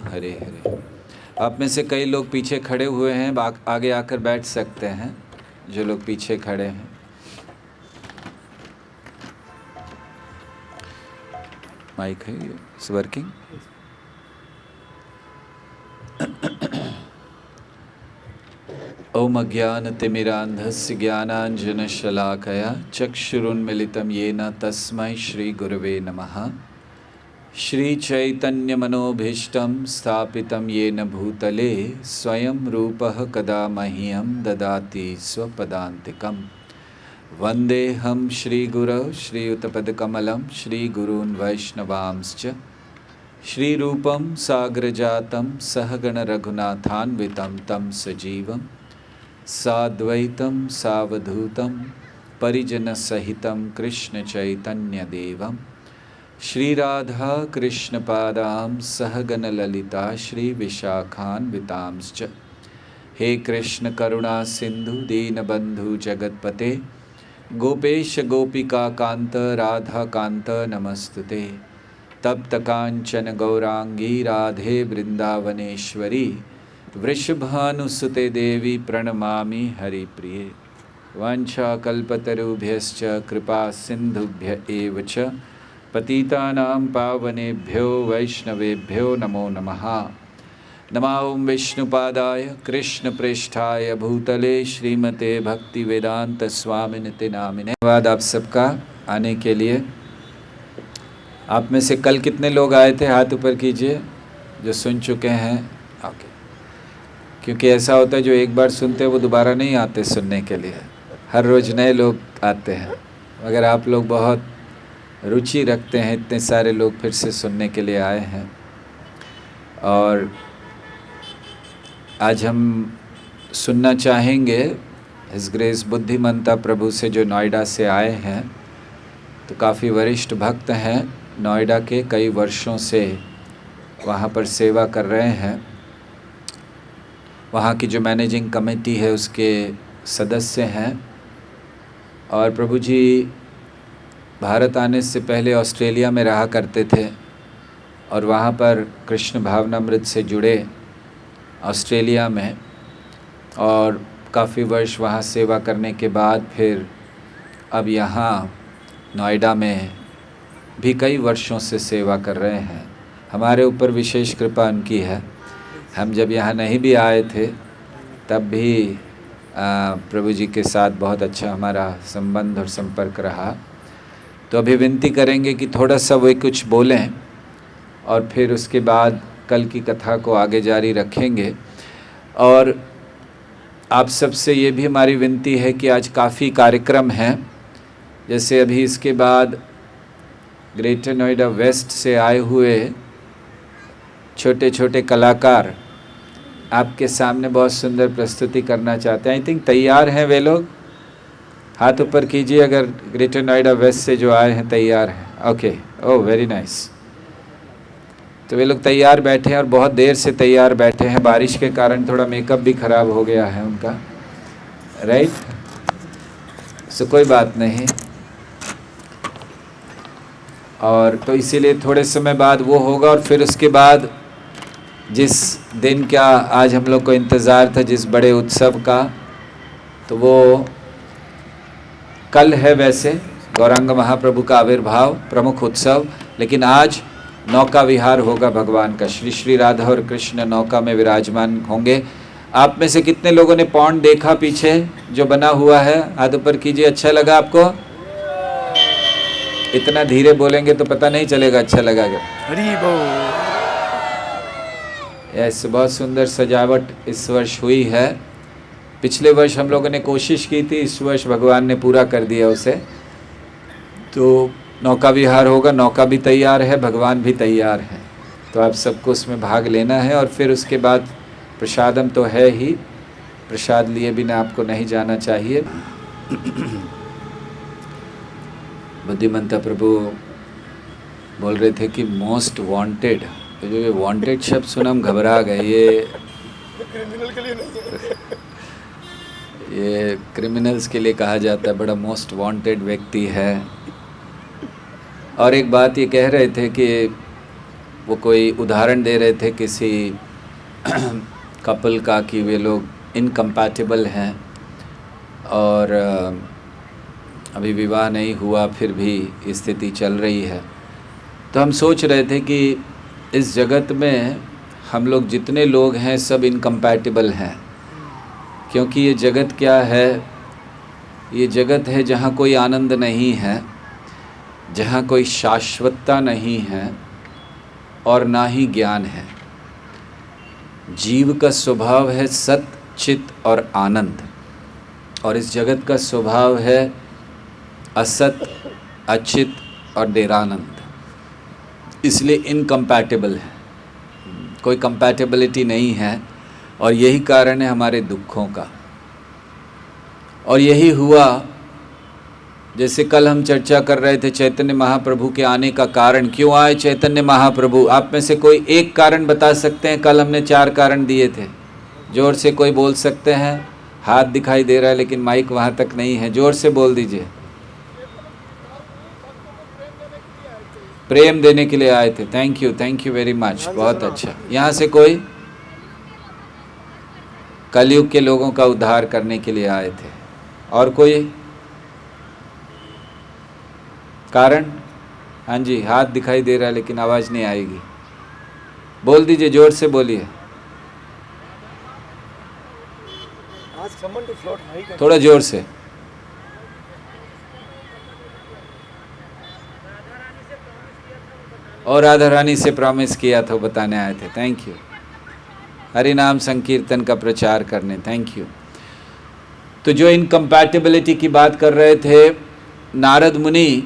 हरे हरे। आप में से कई लोग पीछे खड़े हुए हैं, आगे आकर बैठ सकते हैं। जो लोग पीछे खड़े हैं, माइक है, इट्स वर्किंग। ओम अज्ञानतिमिरान्धस्य ज्ञानाञ्जनशलाकया चक्षुरुन्मिलितं येन तस्मै श्रीगुरवे नमः। श्रीचैतन्यमनोभीष्टं स्थापितं येन भूतले स्वयं रूपः कदा मह्यं ददाति स्वपदान्तिकम्। वन्देऽहं श्रीगुरौ श्रीयुतपदकमलं श्रीगुरून् वैष्णवांश्च श्रीरूपं साग्रजातं सहगणरघुनाथान्वितं तं सजीवं साद्वैतं सावधूतं परिजनसहितं कृष्णचैतन्यदेवं श्रीराधा कृष्णपादां सहगणललिता श्रीविशाखान्वितांश्च। हे कृष्ण करुणा सिंधु दीनबंधु जगतपते गोपेश गोपिका कांत राधा कांत नमस्तुते। तप्त कांचन गौरांगी राधे वृंदावनेश्वरी वृषभानुसुते देवी प्रणमामि हरिप्रिये। वाञ्छाकल्पतरुभ्यश्च कृपा सिन्धुभ्य एव च पतितानां पावनेभ्यो वैष्णवेभ्यो नमो नमः। नमो विष्णुपादाय कृष्णप्रेष्ठाय भूतले श्रीमते भक्तिवेदांत स्वामिनिति नामिने। धन्यवाद आप सबका आने के लिए। आप में से कल कितने लोग आए थे, हाथ ऊपर कीजिए जो सुन चुके हैं। ओके, क्योंकि ऐसा होता है जो एक बार सुनते हैं वो दोबारा नहीं आते सुनने के लिए, हर रोज़ नए लोग आते हैं। अगर आप लोग बहुत रुचि रखते हैं, इतने सारे लोग फिर से सुनने के लिए आए हैं। और आज हम सुनना चाहेंगे हिज ग्रेस बुद्धिमंता प्रभु से, जो नोएडा से आए हैं। तो काफ़ी वरिष्ठ भक्त हैं, नोएडा के कई वर्षों से वहाँ पर सेवा कर रहे हैं। वहाँ की जो मैनेजिंग कमेटी है उसके सदस्य हैं। और प्रभु जी भारत आने से पहले ऑस्ट्रेलिया में रहा करते थे और वहाँ पर कृष्ण भावनामृत से जुड़े ऑस्ट्रेलिया में, और काफ़ी वर्ष वहाँ सेवा करने के बाद फिर अब यहाँ नोएडा में भी कई वर्षों से सेवा कर रहे हैं। हमारे ऊपर विशेष कृपा उनकी है। हम जब यहाँ नहीं भी आए थे तब भी प्रभु जी के साथ बहुत अच्छा हमारा संबंध और संपर्क रहा। तो अभी विनती करेंगे कि थोड़ा सा वे कुछ बोलें और फिर उसके बाद कल की कथा को आगे जारी रखेंगे। और आप सबसे ये भी हमारी विनती है कि आज काफ़ी कार्यक्रम हैं। जैसे अभी इसके बाद ग्रेटर नोएडा वेस्ट से आए हुए छोटे छोटे कलाकार आपके सामने बहुत सुंदर प्रस्तुति करना चाहते हैं। आई थिंक तैयार हैं वे लोग, हाथ ऊपर कीजिए अगर ग्रेटर नोएडा वेस्ट से जो आए हैं तैयार हैं। Okay, oh very nice. तो वे लोग तैयार बैठे हैं और बहुत देर से तैयार बैठे हैं। बारिश के कारण थोड़ा मेकअप भी ख़राब हो गया है उनका, राइट? सो कोई बात नहीं। और तो इसीलिए थोड़े समय बाद वो होगा। और फिर उसके बाद जिस दिन का आज हम लोग को इंतज़ार था, जिस बड़े उत्सव का, तो वो कल है। वैसे गौरांग महाप्रभु का आविर्भाव प्रमुख उत्सव, लेकिन आज नौका विहार होगा भगवान का। श्री श्री राधा और कृष्ण नौका में विराजमान होंगे। आप में से कितने लोगों ने पॉन्ड देखा पीछे जो बना हुआ है? हाथ ऊपर कीजिए। अच्छा लगा आपको? इतना धीरे बोलेंगे तो पता नहीं चलेगा अच्छा लगा क्या। हरि बोल। यस, बहुत सुंदर सजावट इस वर्ष हुई है। पिछले वर्ष हम लोगों ने कोशिश की थी, इस वर्ष भगवान ने पूरा कर दिया उसे। तो नौका विहार होगा, नौका भी तैयार है, भगवान भी तैयार हैं। तो आप सबको उसमें भाग लेना है। और फिर उसके बाद प्रसादम तो है ही, प्रसाद लिए बिना आपको नहीं जाना चाहिए। बुद्धिमंता प्रभु बोल रहे थे कि मोस्ट वांटेड, तो जो ये वांटेड शब्द सुना हम घबरा गए। ये क्रिमिनल के लिए नहीं है। ये क्रिमिनल्स के लिए कहा जाता है, बड़ा मोस्ट वांटेड व्यक्ति है। और एक बात ये कह रहे थे कि वो कोई उदाहरण दे रहे थे किसी कपल का कि वे लोग इनकम्पैटिबल हैं और अभी विवाह नहीं हुआ फिर भी स्थिति चल रही है। तो हम सोच रहे थे कि इस जगत में हम लोग जितने लोग हैं सब इनकम्पैटिबल हैं, क्योंकि ये जगत क्या है, ये जगत है जहाँ कोई आनंद नहीं है, जहाँ कोई शाश्वतता नहीं है और ना ही ज्ञान है। जीव का स्वभाव है सत, चित और आनंद, और इस जगत का स्वभाव है असत, अचित और निरानंद। इसलिए इनकम्पैटिबल है, कोई कंपैटिबिलिटी नहीं है, और यही कारण है हमारे दुखों का। और यही हुआ, जैसे कल हम चर्चा कर रहे थे चैतन्य महाप्रभु के आने का कारण, क्यों आए चैतन्य महाप्रभु। आप में से कोई एक कारण बता सकते हैं? कल हमने 4 कारण दिए थे। जोर से कोई बोल सकते हैं? हाथ दिखाई दे रहा है लेकिन माइक वहाँ तक नहीं है, जोर से बोल दीजिए। प्रेम देने के लिए आए थे। थैंक यू वेरी मच, बहुत अच्छा। यहाँ से कोई? कलयुग के लोगों का उद्धार करने के लिए आए थे। और कोई कारण? हाँ जी, हाथ दिखाई दे रहा है लेकिन आवाज़ नहीं आएगी, बोल दीजिए, जोर से बोलिए। थोड़ा जोर से। और राधा रानी से प्रॉमिस किया था, बताने आए थे। Thank you. हरि नाम संकीर्तन का प्रचार करने, थैंक यू। तो जो इनकम्पैटिबिलिटी की बात कर रहे थे, नारद मुनि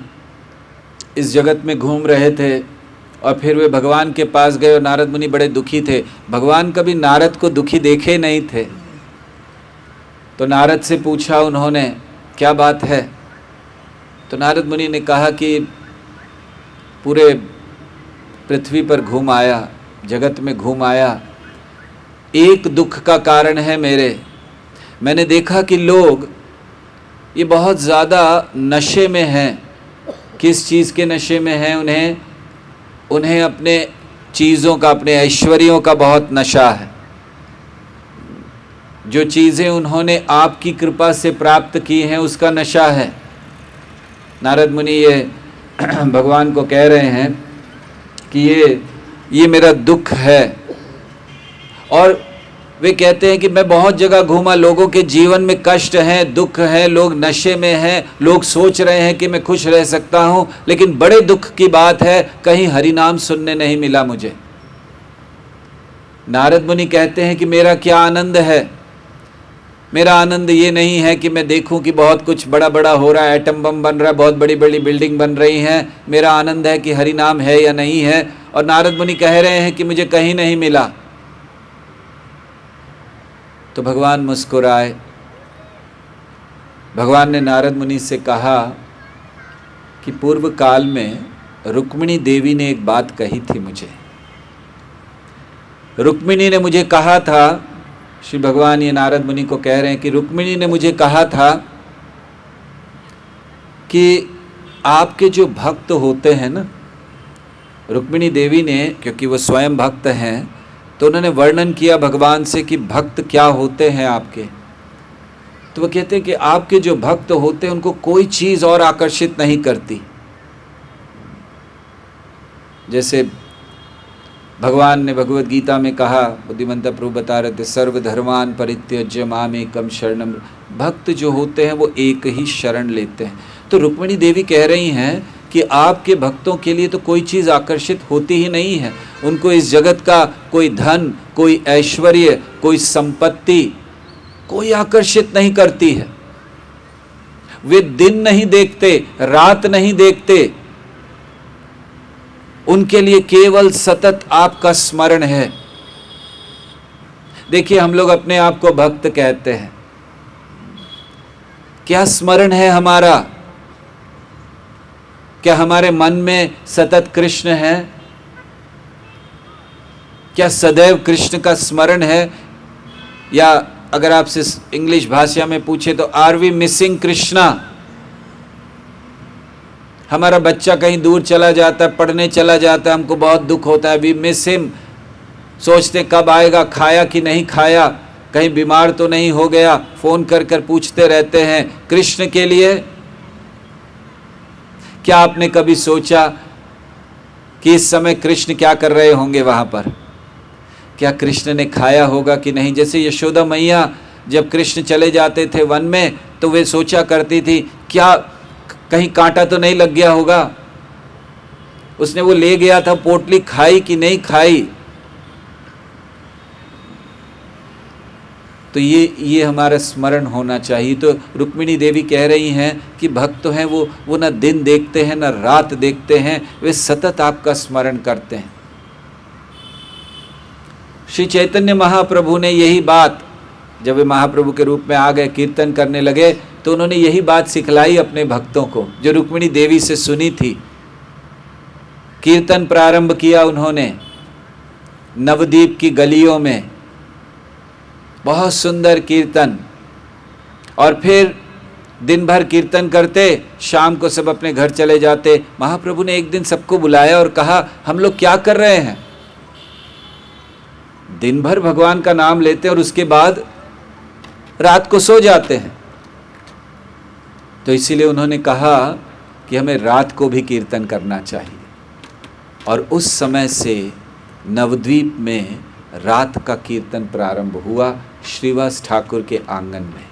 इस जगत में घूम रहे थे और फिर वे भगवान के पास गए और नारद मुनि बड़े दुखी थे। भगवान कभी नारद को दुखी देखे नहीं थे। तो नारद से पूछा उन्होंने, क्या बात है? तो नारद मुनि ने कहा कि पूरे पृथ्वी पर घूम आया, जगत में घूम आया, एक दुख का कारण है मेरे। मैंने देखा कि लोग ये बहुत ज़्यादा नशे में हैं। किस चीज़ के नशे में हैं? उन्हें अपने चीज़ों का, अपने ऐश्वर्यों का बहुत नशा है। जो चीज़ें उन्होंने आपकी कृपा से प्राप्त की हैं उसका नशा है। नारद मुनि ये भगवान को कह रहे हैं कि ये मेरा दुख है। और वे कहते हैं कि मैं बहुत जगह घूमा, लोगों के जीवन में कष्ट हैं, दुख है, लोग नशे में हैं, लोग सोच रहे हैं कि मैं खुश रह सकता हूँ, लेकिन बड़े दुख की बात है कहीं हरि नाम सुनने नहीं मिला मुझे। नारद मुनि कहते हैं कि मेरा क्या आनंद है? मेरा आनंद ये नहीं है कि मैं देखूं कि बहुत कुछ बड़ा बड़ा हो रहा है, एटम बम बन रहा है, बहुत बड़ी बड़ी बिल्डिंग बन रही हैं। मेरा आनंद है कि हरि नाम है या नहीं है। और नारद मुनि कह रहे हैं कि मुझे कहीं नहीं मिला। तो भगवान मुस्कुराए। भगवान ने नारद मुनि से कहा कि पूर्व काल में रुक्मिणी देवी ने एक बात कही थी मुझे। रुक्मिणी ने मुझे कहा था, श्री भगवान ये नारद मुनि को कह रहे हैं कि रुक्मिणी ने मुझे कहा था कि आपके जो भक्त होते हैं ना, रुक्मिणी देवी ने, क्योंकि वो स्वयं भक्त हैं, तो उन्होंने वर्णन किया भगवान से कि भक्त क्या होते हैं आपके। तो वो कहते हैं कि आपके जो भक्त होते हैं उनको कोई चीज़ और आकर्षित नहीं करती। जैसे भगवान ने भगवत गीता में कहा, बुद्धिमंता प्रभु बता रहे थे, सर्वधर्मान परित्यज्य मामेकम शरणम। भक्त जो होते हैं वो एक ही शरण लेते हैं। तो रुक्मिणी देवी कह रही हैं कि आपके भक्तों के लिए तो कोई चीज़ आकर्षित होती ही नहीं है। उनको इस जगत का कोई धन, कोई ऐश्वर्य, कोई संपत्ति कोई आकर्षित नहीं करती है। वे दिन नहीं देखते, रात नहीं देखते, उनके लिए केवल सतत आपका स्मरण है। देखिए, हम लोग अपने आप को भक्त कहते हैं, क्या स्मरण है हमारा? क्या हमारे मन में सतत कृष्ण है? क्या सदैव कृष्ण का स्मरण है? या अगर आपसे इंग्लिश भाषा में पूछे तो आर वी मिसिंग कृष्णा? हमारा बच्चा कहीं दूर चला जाता है, पढ़ने चला जाता है, हमको बहुत दुख होता है, वी मिस हिम, सोचते कब आएगा, खाया कि नहीं खाया, कहीं बीमार तो नहीं हो गया, फ़ोन कर कर पूछते रहते हैं। कृष्ण के लिए क्या आपने कभी सोचा कि इस समय कृष्ण क्या कर रहे होंगे वहाँ पर? क्या कृष्ण ने खाया होगा कि नहीं? जैसे यशोदा मैया जब कृष्ण चले जाते थे वन में तो वे सोचा करती थी क्या कहीं कांटा तो नहीं लग गया होगा, उसने वो ले गया था पोटली खाई कि नहीं खाई। तो ये हमारा स्मरण होना चाहिए। तो रुक्मिणी देवी कह रही हैं कि भक्त तो हैं वो न दिन देखते हैं न रात देखते हैं, वे सतत आपका स्मरण करते हैं। श्री चैतन्य महाप्रभु ने यही बात, जब वे महाप्रभु के रूप में आ गए, कीर्तन करने लगे, तो उन्होंने यही बात सिखलाई अपने भक्तों को जो रुक्मिणी देवी से सुनी थी। कीर्तन प्रारंभ किया उन्होंने नवद्वीप की गलियों में, बहुत सुंदर कीर्तन, और फिर दिन भर कीर्तन करते, शाम को सब अपने घर चले जाते। महाप्रभु ने एक दिन सबको बुलाया और कहा, हम लोग क्या कर रहे हैं? दिन भर भगवान का नाम लेते और उसके बाद रात को सो जाते हैं। तो इसीलिए उन्होंने कहा कि हमें रात को भी कीर्तन करना चाहिए। और उस समय से नवद्वीप में रात का कीर्तन प्रारंभ हुआ श्रीवास ठाकुर के आंगन में।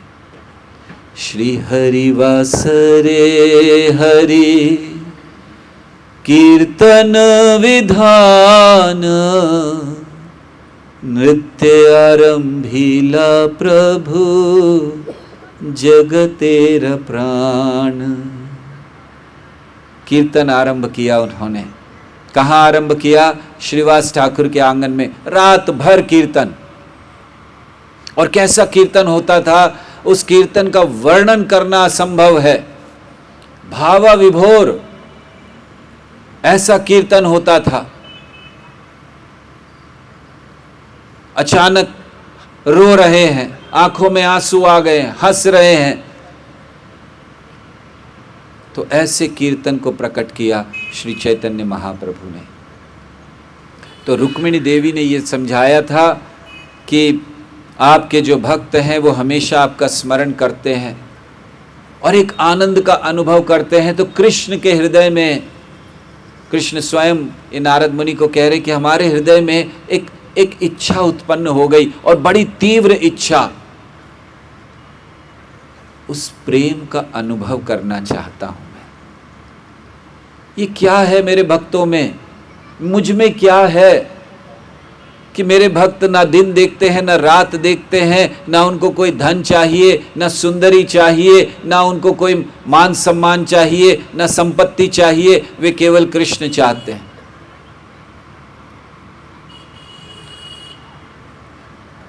श्री हरिवास रे हरि कीर्तन विधान, नृत्य आरंभिला प्रभु जगतेर प्राण। कीर्तन आरंभ किया उन्होंने। कहाँ आरंभ किया? श्रीवास ठाकुर के आंगन में। रात भर कीर्तन। और कैसा कीर्तन होता था, उस कीर्तन का वर्णन करना असंभव है। भावा विभोर ऐसा कीर्तन होता था। अचानक रो रहे हैं, आंखों में आंसू आ गए, हंस रहे हैं। तो ऐसे कीर्तन को प्रकट किया श्री चैतन्य महाप्रभु ने। तो रुक्मिणी देवी ने ये समझाया था कि आपके जो भक्त हैं वो हमेशा आपका स्मरण करते हैं और एक आनंद का अनुभव करते हैं। तो कृष्ण के हृदय में, कृष्ण स्वयं इन नारद मुनि को कह रहे कि हमारे हृदय में एक इच्छा उत्पन्न हो गई, और बड़ी तीव्र इच्छा, उस प्रेम का अनुभव करना चाहता हूं मैं। ये क्या है मेरे भक्तों में, मुझ में क्या है कि मेरे भक्त ना दिन देखते हैं ना रात देखते हैं, ना उनको कोई धन चाहिए, ना सुंदरी चाहिए, ना उनको कोई मान सम्मान चाहिए, ना संपत्ति चाहिए, वे केवल कृष्ण चाहते हैं।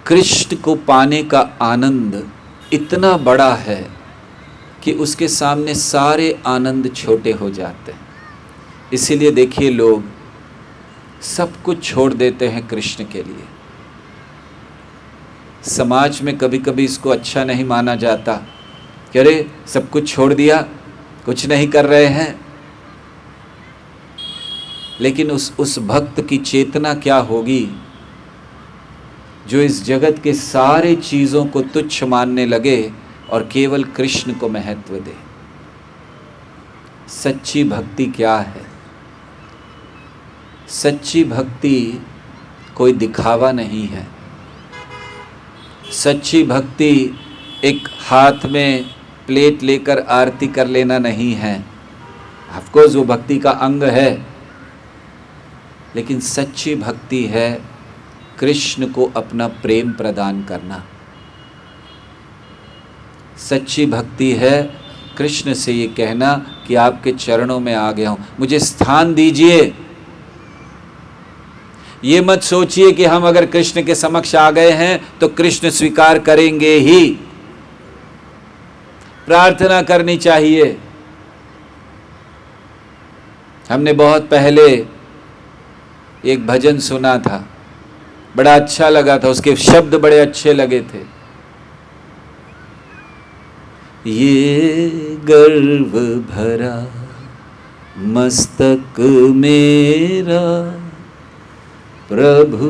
कृष्ण को पाने का आनंद इतना बड़ा है कि उसके सामने सारे आनंद छोटे हो जाते हैं। इसीलिए देखिए, लोग सब कुछ छोड़ देते हैं कृष्ण के लिए। समाज में कभी कभी इसको अच्छा नहीं माना जाता कि अरे सब कुछ छोड़ दिया, कुछ नहीं कर रहे हैं। लेकिन उस भक्त की चेतना क्या होगी जो इस जगत के सारे चीज़ों को तुच्छ मानने लगे और केवल कृष्ण को महत्व दे। सच्ची भक्ति क्या है? सच्ची भक्ति कोई दिखावा नहीं है। सच्ची भक्ति एक हाथ में प्लेट लेकर आरती कर लेना नहीं है। ऑफ कोर्स वो भक्ति का अंग है, लेकिन सच्ची भक्ति है कृष्ण को अपना प्रेम प्रदान करना। सच्ची भक्ति है कृष्ण से ये कहना कि आपके चरणों में आ गया हूं, मुझे स्थान दीजिए। ये मत सोचिए कि हम अगर कृष्ण के समक्ष आ गए हैं तो कृष्ण स्वीकार करेंगे ही। प्रार्थना करनी चाहिए। हमने बहुत पहले एक भजन सुना था, बड़ा अच्छा लगा था, उसके शब्द बड़े अच्छे लगे थे। ये गर्व भरा मस्तक मेरा प्रभु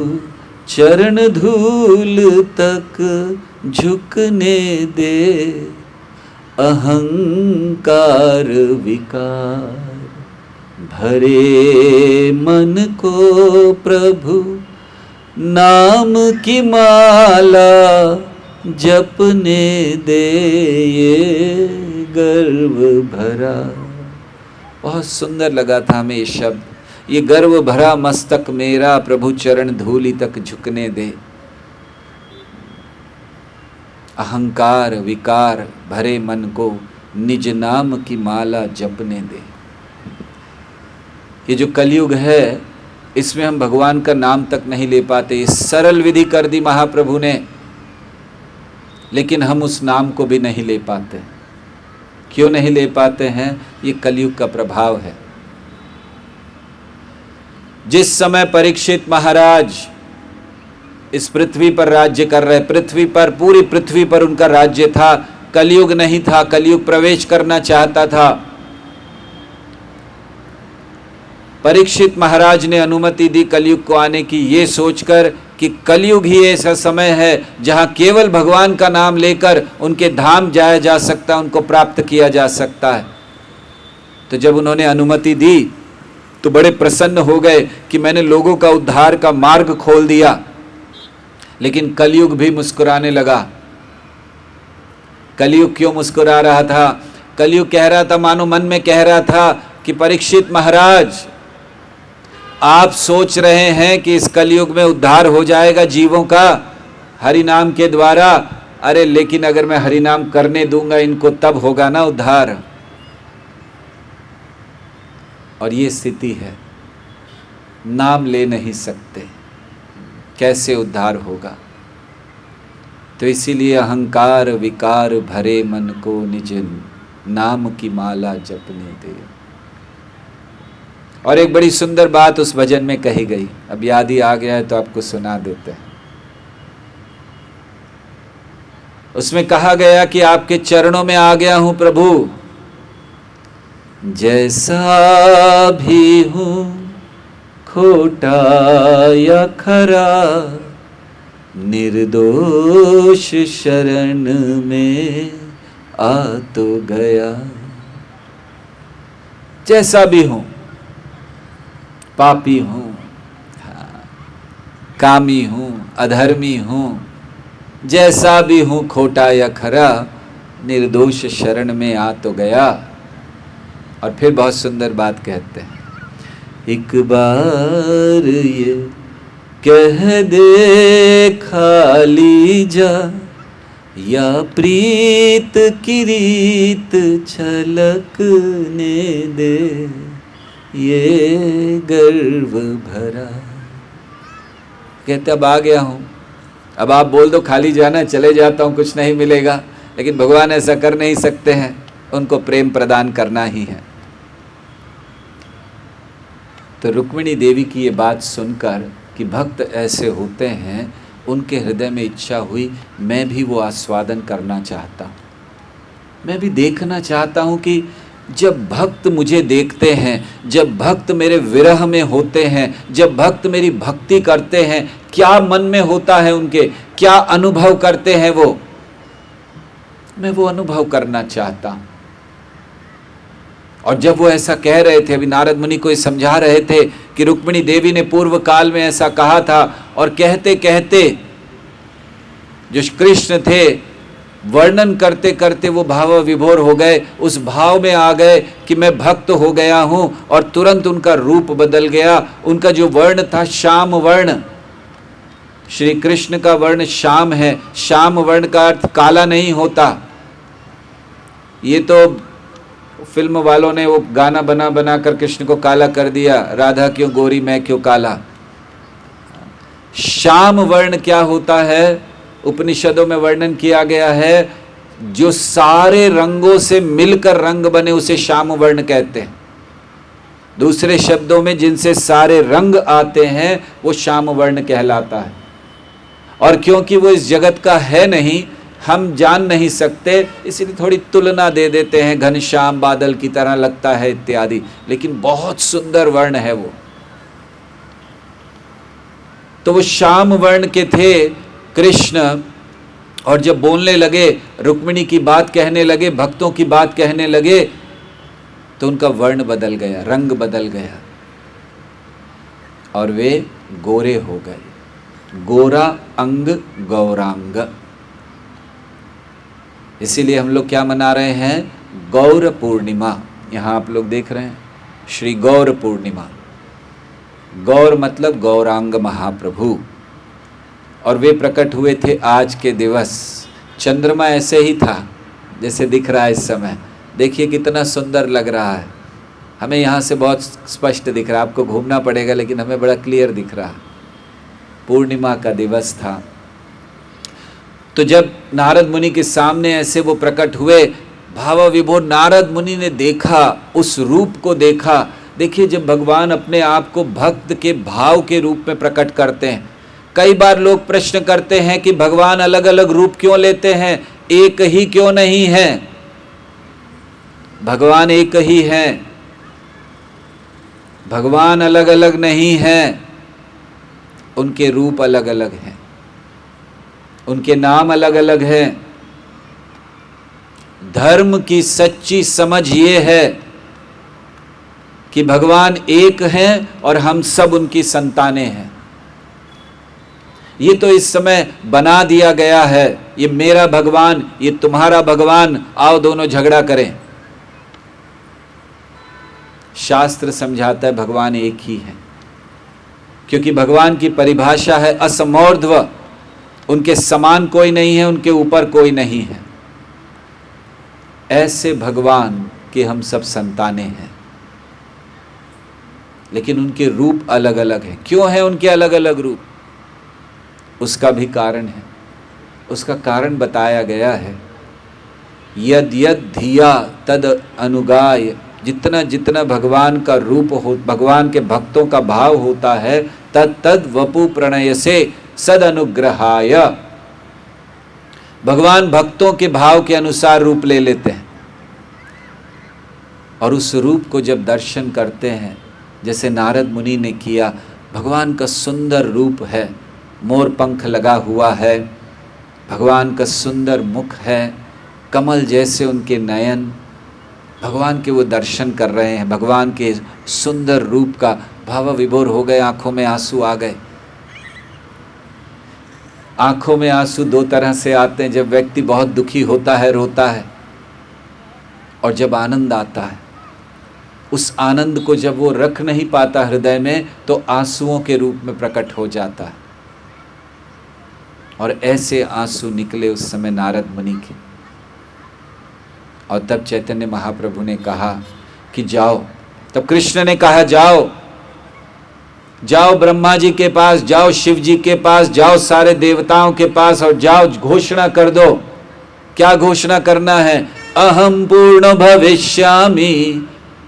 चरण धूल तक झुकने दे, अहंकार विकार भरे मन को प्रभु नाम की माला जपने दे, ये गर्व भरा। बहुत सुंदर लगा था हमें ये शब्द, ये गर्व भरा मस्तक मेरा प्रभु चरण धूलि तक झुकने दे, अहंकार विकार भरे मन को निज नाम की माला जपने दे। ये जो कलयुग है इसमें हम भगवान का नाम तक नहीं ले पाते। ये सरल विधि कर दी महाप्रभु ने, लेकिन हम उस नाम को भी नहीं ले पाते। क्यों नहीं ले पाते हैं? ये कलयुग का प्रभाव है। जिस समय परीक्षित महाराज इस पृथ्वी पर राज्य कर रहे, पृथ्वी पर, पूरी पृथ्वी पर उनका राज्य था, कलयुग नहीं था, कलयुग प्रवेश करना चाहता था। परीक्षित महाराज ने अनुमति दी कलयुग को आने की, ये सोचकर कि कलयुग ही ऐसा समय है जहां केवल भगवान का नाम लेकर उनके धाम जाया जा सकता है, उनको प्राप्त किया जा सकता है। तो जब उन्होंने अनुमति दी तो बड़े प्रसन्न हो गए कि मैंने लोगों का उद्धार का मार्ग खोल दिया। लेकिन कलयुग भी मुस्कुराने लगा। कलयुग क्यों मुस्कुरा रहा था? कलयुग कह रहा था, मानो मन में कह रहा था कि परीक्षित महाराज, आप सोच रहे हैं कि इस कलयुग में उद्धार हो जाएगा जीवों का हरि नाम के द्वारा। अरे लेकिन अगर मैं हरि नाम करने दूंगा इनको, तब होगा ना उद्धार। और ये स्थिति है, नाम ले नहीं सकते, कैसे उद्धार होगा? तो इसीलिए अहंकार विकार भरे मन को निज नाम की माला जपने दे। और एक बड़ी सुंदर बात उस भजन में कही गई, अब याद ही आ गया है तो आपको सुना देते हैं। उसमें कहा गया कि आपके चरणों में आ गया हूं प्रभु, जैसा भी हूं खोटा या खरा, निर्दोष शरण में आ तो गया। जैसा भी हूं, पापी हूं, कामी हूं, अधर्मी हूं, जैसा भी हूं खोटा या खरा, निर्दोष शरण में आ तो गया। और फिर बहुत सुंदर बात कहते हैं, एक बार ये कह दे खाली जा, या प्रीत की रीत छलकने दे, ये गर्व भरा। कहते अब आ गया हूं, अब आप बोल दो खाली जाना, चले जाता हूं, कुछ नहीं मिलेगा। लेकिन भगवान ऐसा कर नहीं सकते हैं, उनको प्रेम प्रदान करना ही है। तो रुक्मिणी देवी की ये बात सुनकर कि भक्त ऐसे होते हैं, उनके हृदय में इच्छा हुई, मैं भी वो आस्वादन करना चाहता हूँ, मैं भी देखना चाहता हूँ कि जब भक्त मुझे देखते हैं, जब भक्त मेरे विरह में होते हैं, जब भक्त मेरी भक्ति करते हैं, क्या मन में होता है उनके, क्या अनुभव करते हैं वो, मैं वो अनुभव करना चाहता हूँ। और जब वो ऐसा कह रहे थे, अभी नारद मुनि को समझा रहे थे कि रुक्मिणी देवी ने पूर्व काल में ऐसा कहा था, और कहते कहते जो कृष्ण थे वर्णन करते करते वो भाव विभोर हो गए, उस भाव में आ गए कि मैं भक्त हो गया हूं। और तुरंत उनका रूप बदल गया। उनका जो वर्ण था श्याम वर्ण, श्री कृष्ण का वर्ण श्याम है। श्याम वर्ण का अर्थ काला नहीं होता। ये तो फिल्म वालों ने वो गाना बना बना कर कृष्ण को काला कर दिया, राधा क्यों गोरी मैं क्यों काला। श्याम वर्ण क्या होता है? उपनिषदों में वर्णन किया गया है, जो सारे रंगों से मिलकर रंग बने उसे श्याम वर्ण कहते हैं। दूसरे शब्दों में जिनसे सारे रंग आते हैं वो श्याम वर्ण कहलाता है। और क्योंकि वो इस जगत का है नहीं, हम जान नहीं सकते, इसलिए थोड़ी तुलना दे देते हैं, घनश्याम बादल की तरह लगता है इत्यादि, लेकिन बहुत सुंदर वर्ण है वो। तो वो श्याम वर्ण के थे कृष्ण, और जब बोलने लगे, रुक्मिणी की बात कहने लगे, भक्तों की बात कहने लगे, तो उनका वर्ण बदल गया, रंग बदल गया और वे गोरे हो गए। गोरा अंग गौरांग। इसीलिए हम लोग क्या मना रहे हैं? गौर पूर्णिमा। यहां आप लोग देख रहे हैं श्री गौर पूर्णिमा। गौर मतलब गौरांग महाप्रभु, और वे प्रकट हुए थे आज के दिवस। चंद्रमा ऐसे ही था जैसे दिख रहा है इस समय। देखिए कितना सुंदर लग रहा है, हमें यहाँ से बहुत स्पष्ट दिख रहा है, आपको घूमना पड़ेगा लेकिन हमें बड़ा क्लियर दिख रहा। पूर्णिमा का दिवस था। तो जब नारद मुनि के सामने ऐसे वो प्रकट हुए, भाव विभोर नारद मुनि ने देखा, उस रूप को देखा। देखिए जब भगवान अपने आप को भक्त के भाव के रूप में प्रकट करते हैं, कई बार लोग प्रश्न करते हैं कि भगवान अलग अलग रूप क्यों लेते हैं, एक ही क्यों नहीं है? भगवान एक ही हैं, भगवान अलग अलग नहीं हैं, उनके रूप अलग अलग हैं, उनके नाम अलग अलग हैं। धर्म की सच्ची समझ ये है कि भगवान एक हैं और हम सब उनकी संतानें हैं। ये तो इस समय बना दिया गया है, ये मेरा भगवान, ये तुम्हारा भगवान, आओ दोनों झगड़ा करें। शास्त्र समझाता है भगवान एक ही है, क्योंकि भगवान की परिभाषा है असमोर्ध्व, उनके समान कोई नहीं है, उनके ऊपर कोई नहीं है। ऐसे भगवान के हम सब संतानें हैं, लेकिन उनके रूप अलग अलग हैं। क्यों है उनके अलग अलग रूप? उसका भी कारण है, उसका कारण बताया गया है। यद यद धिया तद अनुगाय। जितना जितना भगवान का रूप हो, भगवान के भक्तों का भाव होता है, तद तद वपु प्रणय से सद अनुग्रहाय। भगवान भक्तों के भाव के अनुसार रूप ले लेते हैं, और उस रूप को जब दर्शन करते हैं, जैसे नारद मुनि ने किया, भगवान का सुंदर रूप है, मोर पंख लगा हुआ है, भगवान का सुंदर मुख है, कमल जैसे उनके नयन, भगवान के वो दर्शन कर रहे हैं, भगवान के सुंदर रूप का भाव विभोर हो गए, आंखों में आंसू आ गए। आंखों में आंसू दो तरह से आते हैं, जब व्यक्ति बहुत दुखी होता है, रोता है, और जब आनंद आता है, उस आनंद को जब वो रख नहीं पाता हृदय में, तो आंसुओं के रूप में प्रकट हो जाता है। और ऐसे आंसू निकले उस समय नारद मुनि के। और तब चैतन्य महाप्रभु ने कहा कि जाओ, तब कृष्ण ने कहा जाओ, जाओ ब्रह्मा जी के पास, जाओ शिव जी के पास, जाओ सारे देवताओं के पास, और जाओ घोषणा कर दो। क्या घोषणा करना है? अहम पूर्ण भविष्यामि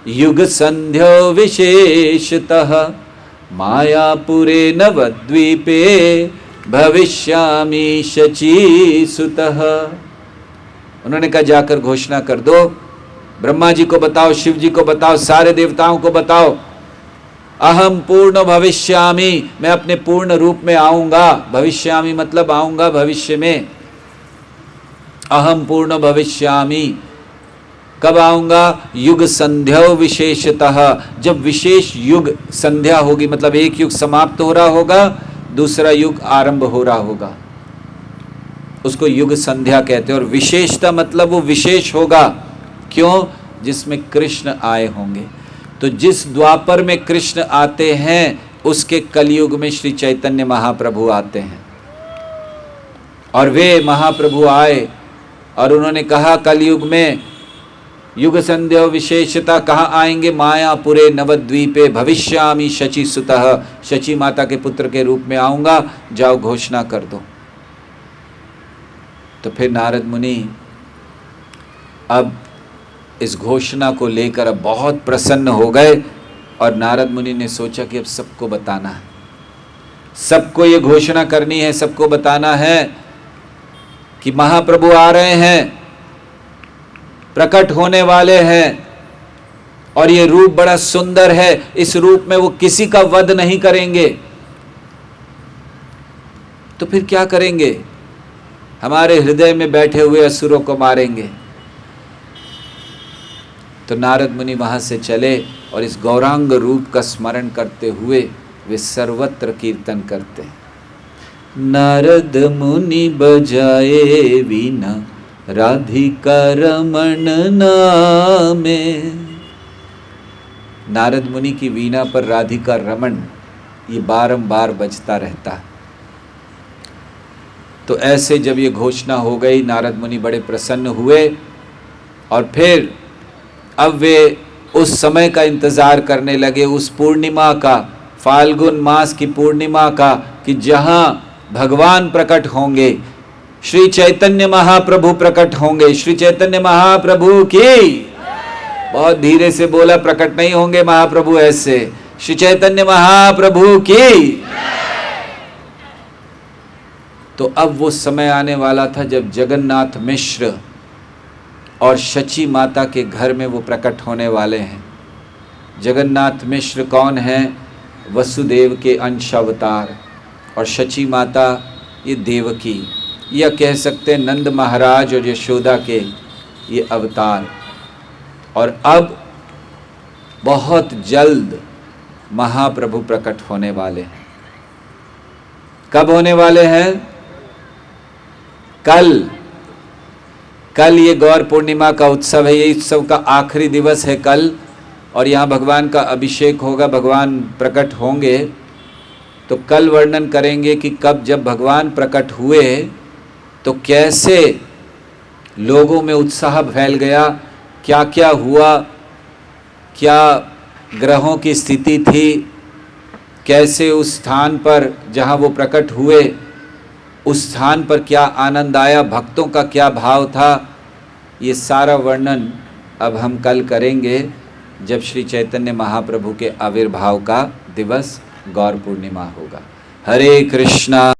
युग संध्यो विशेषतः मायापुरे नवद्वीपे भविष्यामि शचीसुतः। उन्होंने कहा जाकर घोषणा कर दो, ब्रह्मा जी को बताओ, शिव जी को बताओ, सारे देवताओं को बताओ, अहम पूर्ण भविष्यामि, मैं अपने पूर्ण रूप में आऊंगा। भविष्यामि मतलब आऊंगा भविष्य में। अहम पूर्ण भविष्यामि, कब आऊंगा? युग संध्यो विशेषतः, जब विशेष युग संध्या होगी, मतलब एक युग समाप्त हो रहा होगा, दूसरा युग आरंभ हो रहा होगा, उसको युग संध्या कहते हैं। और विशेषता मतलब वो विशेष होगा, क्यों? जिसमें कृष्ण आए होंगे। तो जिस द्वापर में कृष्ण आते हैं, उसके कलयुग में श्री चैतन्य महाप्रभु आते हैं। और वे महाप्रभु आए और उन्होंने कहा कलयुग में युग संध्या विशेषता कहाँ आएंगे? मायापुरे नवद्वीपे भविष्यामि शचीसुतः, शची माता के पुत्र के रूप में आऊंगा, जाओ घोषणा कर दो। तो फिर नारद मुनि अब इस घोषणा को लेकर अब बहुत प्रसन्न हो गए, और नारद मुनि ने सोचा कि अब सबको बताना है, सबको ये घोषणा करनी है, सबको बताना है। कि महाप्रभु आ रहे हैं, प्रकट होने वाले हैं, और ये रूप बड़ा सुंदर है, इस रूप में वो किसी का वध नहीं करेंगे। तो फिर क्या करेंगे? हमारे हृदय में बैठे हुए असुरों को मारेंगे। तो नारद मुनि वहां से चले और इस गौरांग रूप का स्मरण करते हुए वे सर्वत्र कीर्तन करते हैं। नारद मुनि बजाए वीणा राधिका रमण नामे। नारद मुनि की वीणा पर राधिका रमण ये बारंबार बजता रहता है। तो ऐसे जब ये घोषणा हो गई, नारद मुनि बड़े प्रसन्न हुए और फिर अब वे उस समय का इंतजार करने लगे, उस पूर्णिमा का, फाल्गुन मास की पूर्णिमा का, कि जहां भगवान प्रकट होंगे, श्री चैतन्य महाप्रभु प्रकट होंगे। श्री चैतन्य महाप्रभु की, बहुत धीरे से बोला, प्रकट नहीं होंगे महाप्रभु ऐसे। श्री चैतन्य महाप्रभु की। तो अब वो समय आने वाला था जब जगन्नाथ मिश्र और शची माता के घर में वो प्रकट होने वाले हैं। जगन्नाथ मिश्र कौन हैं? वसुदेव के अंश अवतार, और शची माता ये देवकी, या कह सकते हैं नंद महाराज और यशोदा के ये अवतार। और अब बहुत जल्द महाप्रभु प्रकट होने वाले हैं। कब होने वाले हैं? कल ये गौर पूर्णिमा का उत्सव है, ये उत्सव का आखिरी दिवस है कल, और यहाँ भगवान का अभिषेक होगा, भगवान प्रकट होंगे। तो कल वर्णन करेंगे कि कब जब भगवान प्रकट हुए तो कैसे लोगों में उत्साह फैल गया, क्या क्या हुआ, क्या ग्रहों की स्थिति थी, कैसे उस स्थान पर जहाँ वो प्रकट हुए उस स्थान पर क्या आनंद आया, भक्तों का क्या भाव था। ये सारा वर्णन अब हम कल करेंगे जब श्री चैतन्य महाप्रभु के आविर्भाव का दिवस गौर पूर्णिमा होगा। हरे कृष्णा।